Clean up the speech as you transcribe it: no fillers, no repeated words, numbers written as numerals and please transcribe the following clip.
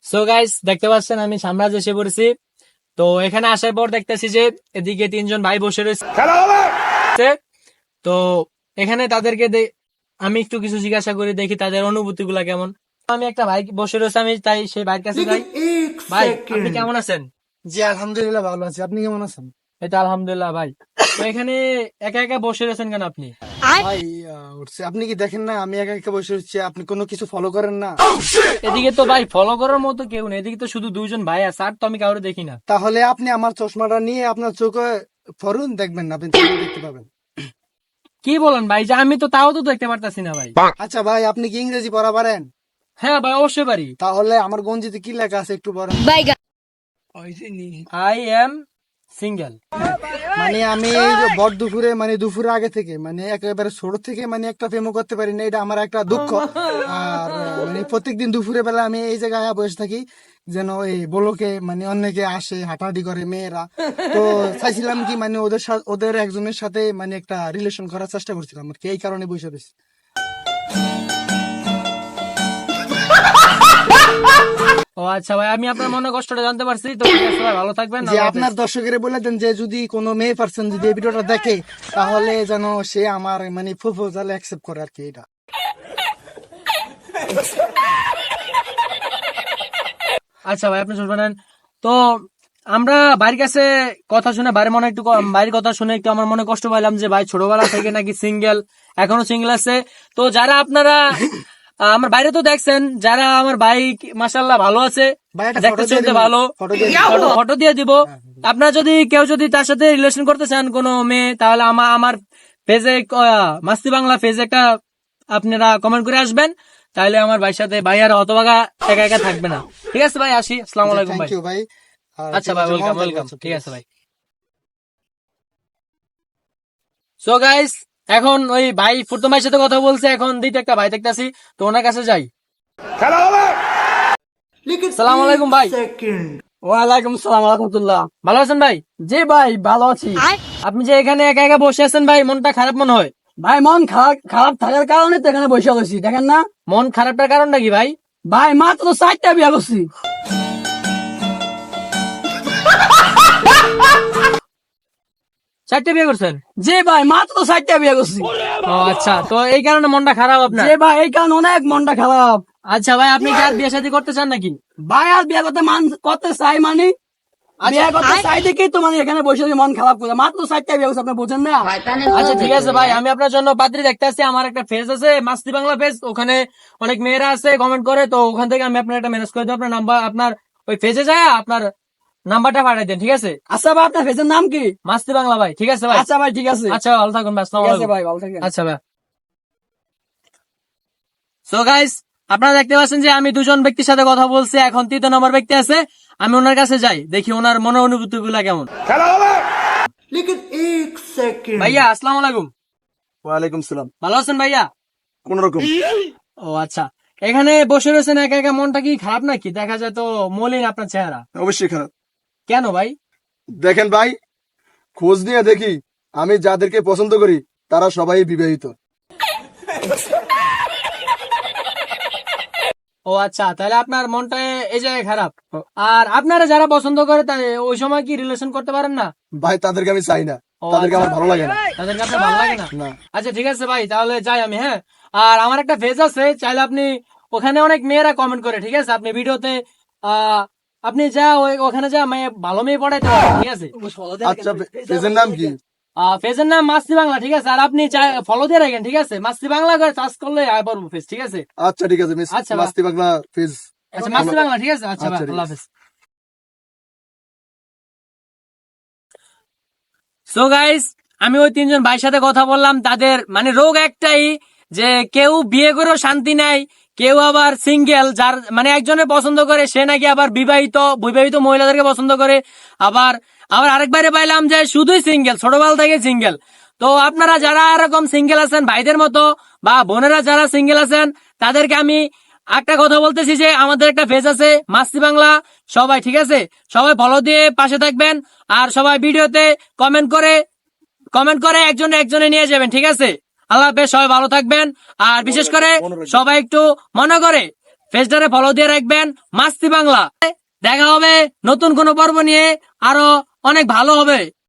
So guys, দেখতে পাচ্ছেন আমি সাম্রাজ্য এসে পড়েছি। তো এখানে আসার পর দেখতেছি যে এদিকে তিনজন ভাই বসে রয়েছে। তো এখানে তাদেরকে আমি একটু কিছু জিজ্ঞাসা করে দেখি তাদের অনুভূতি গুলা কেমন। আমি একটা ভাই বসে রয়েছে, আমি তাই সেই ভাইয়ের কাছে যাই। ভাই, আপনি কেমন আছেন? জি আলহামদুলিল্লাহ ভালো আছি। আপনি কেমন আছেন? এটা আলহামদুলিল্লাহ ভাই। তো এখানে একা একা বসে রয়েছেন কেন আপনি? ভাই উঠছে, আপনি কি দেখেন না আমি একা একা বসে হচ্ছে? আপনি কোনো কিছু ফলো করেন না? এদিকে তো ভাই ফলো করার মতো কেউ নেই, এদিকে তো শুধু দুইজন ভাই আছে, আর তো আমি কাউরে দেখি না। তাহলে আপনি আমার চশমাটা নিয়ে আপনার চোখে ফরুন, দেখবেন না, আপনি চোখে দেখতে পাবেন। কি বলেন ভাই, যে আমি তো তাও তো দেখতে পারতাছি না ভাই। আচ্ছা ভাই, আপনি কি ইংরেজি পড়া পারেন? হ্যাঁ ভাই, অবশ্যই পারি। তাহলে আমার গঞ্জিতে কি লেখা আছে একটু পড়েন। I am single. মানে আমি এই যে ভর দুপুরে, মানে দুপুরে আগে থেকে, মানে একেবারে ছোট থেকে মানে একটা প্রেমও করতে পারি না, এটা আমার একটা দুঃখ। আর মানে প্রত্যেকদিন দুপুরে বেলা আমি এই জায়গায় বসে থাকি, যেন এই বলোকে মানে অনেকে আসে হাঁটাহাঁটি করে মেয়েরা। তো চাইছিলাম কি মানে ওদের একজনের সাথে মানে একটা রিলেশন করার চেষ্টা করছিলাম আর কি, এই কারণে বসে রয়েছি। ও আচ্ছা ভাই, আমি আপনার মনে কষ্টটা জানতে পারছি। তো ঠিক আছে ভাই, ভালো থাকবেন। যে আপনার দর্শকের বলে দেন যে যদি কোনো মেয়ে পার্সন যদি এই ভিডিওটা দেখে, তাহলে যেন সে আমার মানে প্রপোজাল অ্যাকসেপ্ট করে আর কি, এটা। আচ্ছা ভাই, আপনি শুনবেন। তো আমরা বাড়ির কাছে কথা শুনে বাইরে মনে একটু বাড়ির কথা শুনে একটু আমার মনে কষ্ট পাইলাম যে ভাই ছোটবেলা থেকে নাকি সিঙ্গেল, এখনো সিঙ্গেল আছে। তো যারা আপনারা আমার বাইরে তো দেখছেন, যারা আমার ভাই মাশাআল্লাহ ভালো আছে, ভাই একটা দেখতে শুনতে ভালো, ফটো দিয়ে দিব। আপনারা যদি কেউ যদি তার সাথে রিলেশন করতে চান কোনো মেয়ে, তাহলে আমার পেজে মাস্তি বাংলা পেজে একটা আপনারা কমেন্ট করে আসবেন, তাহলে আমার ভাইয়ের সাথে ভাই আর হতভাগা একা একা থাকবে না। ঠিক আছে ভাই, আসি। আসসালামু আলাইকুম ভাই। থ্যাংক ইউ ভাই। আচ্ছা ভাই, ওয়েলকাম ওয়েলকাম। ঠিক আছে ভাই। সো গাইস, এখন ওই ভাই প্রথম ভাইয়ের সাথে কথা বলছে, এখন দ্বিতীয় একটা ভাই দেখতেছি, তো ওনার কাছে যাই। সালাম আলাইকুম ভাই। ওয়ালাইকুম সালাম রাহমাতুল্লাহ। ভালো আছেন ভাই? জি ভাই ভালো আছি। আপনি যে এখানে একা একা বসে আছেন ভাই, মনটা খারাপ মনে হয়? ভাই মন খারাপ খারাপ থাকার কারণে তো এখানে বসে আছি, দেখেন না? মন খারাপটার কারণটা কি ভাই? ভাই মাত্র 4টা বিয়া করছি। 4টে বিয়ে করছেন? জি ভাই মাত্র 4টা বিয়া করছি। ও আচ্ছা, তো এই কারণে মনটা খারাপ আপনার? জি ভাই এই কারণে অনেক মনটা খারাপ। আচ্ছা ভাই, আপনি কি আর বিয়ে শাদী করতে চান নাকি? ভাই আর বিয়া করতে চাই মানে বিয়া করতে চাই দেখেই তো মানে এখানে বসে আছি, মন খারাপ করে। মাত্র 4টা বিয়া করছি, আপনি বোঝেন না? আচ্ছা ঠিক আছে ভাই, আমি আপনার জন্য পাত্রী দেখতে আসছি। আমার একটা পেজ আছে মাস্তি বাংলা পেজ, ওখানে অনেক মেয়েরা আছে কমেন্ট করে, তো ওখান থেকে আমি আপনার একটা মেসেজ করে দেবো। আপনার নাম্বার আপনার ওই পেজে যায় আপনার নাম্বারটা পাঠিয়ে দেন, ঠিক আছে? আচ্ছা ভাই, আপনার ফেসের নাম কি? মাস্তি বাংলা ভাই। ঠিক আছে ভাই। আচ্ছা ভাই ঠিক আছে। আচ্ছা ভালো থাকুন ভাই, আসসালামু ঠিক আছে আলাইকুম। ভাই, ভালো থাকেন। আচ্ছা ভাই। সো গাইস, আপনারা দেখতে পাচ্ছেন যে আমি দুজন ব্যক্তির সাথে কথা বলছি, এখন তৃতীয় নম্বর ব্যক্তি আছে, আমি ওনার কাছে যাই, দেখি ওনার মনে অনুভূতি গুলা কেমন। ভাইয়া আসসালামু আলাইকুম। ওয়ালাইকুম সালাম। ভালো আছেন ভাইয়া? কোন রকম। ও আচ্ছা, এখানে বসে রয়েছেন একা একা, মনটা কি খারাপ নাকি? দেখা যায় তো মলিন আপনার চেহারা। অবশ্যই খারাপ। কেন ভাই? দেখেন ভাই, খোঁজ নিয়ে দেখি আমি যাদেরকে পছন্দ করি তারা সবাই বিবাহিত। ও আচ্ছা, তাহলে আপনার মনটা এই জায়গায় খারাপ। আর আপনারা যারা পছন্দ করে ওই সময় কি রিলেশন করতে পারেন না? ভাই তাদেরকে আমি চাই না, ও তাদেরকে আচ্ছা। আমার ভালো লাগে না। তাদেরকে আপনার ভালো লাগে না? না। আচ্ছা ঠিক আছে ভাই, তাহলে যাই আমি। হ্যাঁ, আর আমার একটা পেজ আছে, চাইলে আপনি ওখানে অনেক মেয়েরা কমেন্ট করে, ঠিক আছে? আপনি ভিডিওতে আপনি যা ওখানে যা মেয়ে ভালো মেয়ে পড়াইতে পারেন, ঠিক আছে? আচ্ছা, পেজের নাম কি? পেজের নাম মাস্তি বাংলা, ঠিক আছে? আর আপনি ফলো দিয়ে রাখেন, ঠিক আছে? মাস্তি বাংলা করে সার্চ করলে আয় পারবো পেজ, ঠিক আছে? আচ্ছা ঠিক আছে, আচ্ছা, মাস্তি বাংলা পেজ। আচ্ছা মাস্তি বাংলা, ঠিক আছে? আচ্ছা ভাই, আচ্ছা, ঠিক আল্লাহ আছে। হাফেজ। সো গাইস, আমি ওই তিনজন ভাইয়ের সাথে কথা বললাম, তাদের মানে রোগ একটাই, যে কেউ বিয়ে করেও শান্তি নাই, কেউ আবার সিঙ্গেল, যার মানে একজনের পছন্দ করে সে নাকি আবার বিবাহিত বিবাহিত মহিলাদেরকে পছন্দ করে, আবার আবার আরেকবারে পাইলাম যে শুধুই সিঙ্গেল, ছোটবেলা থেকে সিঙ্গেল। তো আপনারা যারা এরকম সিঙ্গেল আছেন ভাইদের মতো, বা বোনেরা যারা সিঙ্গেল আছেন, তাদেরকে আমি একটা কথা বলতেছি যে আমাদের একটা পেজ আছে মাস্তি বাংলা, সবাই ঠিক আছে, সবাই ফলো দিয়ে পাশে থাকবেন, আর সবাই ভিডিওতে কমেন্ট করে একজনে একজনে নিয়ে যাবেন, ঠিক আছে? আল্লাহ হাফেজ, সবাই ভালো থাকবেন। আর বিশেষ করে সবাই একটু মনে করে পেজটারে ফলো দিয়ে রাখবেন মাস্তি বাংলা। দেখা হবে নতুন কোনো পর্ব নিয়ে, আরো অনেক ভালো হবে।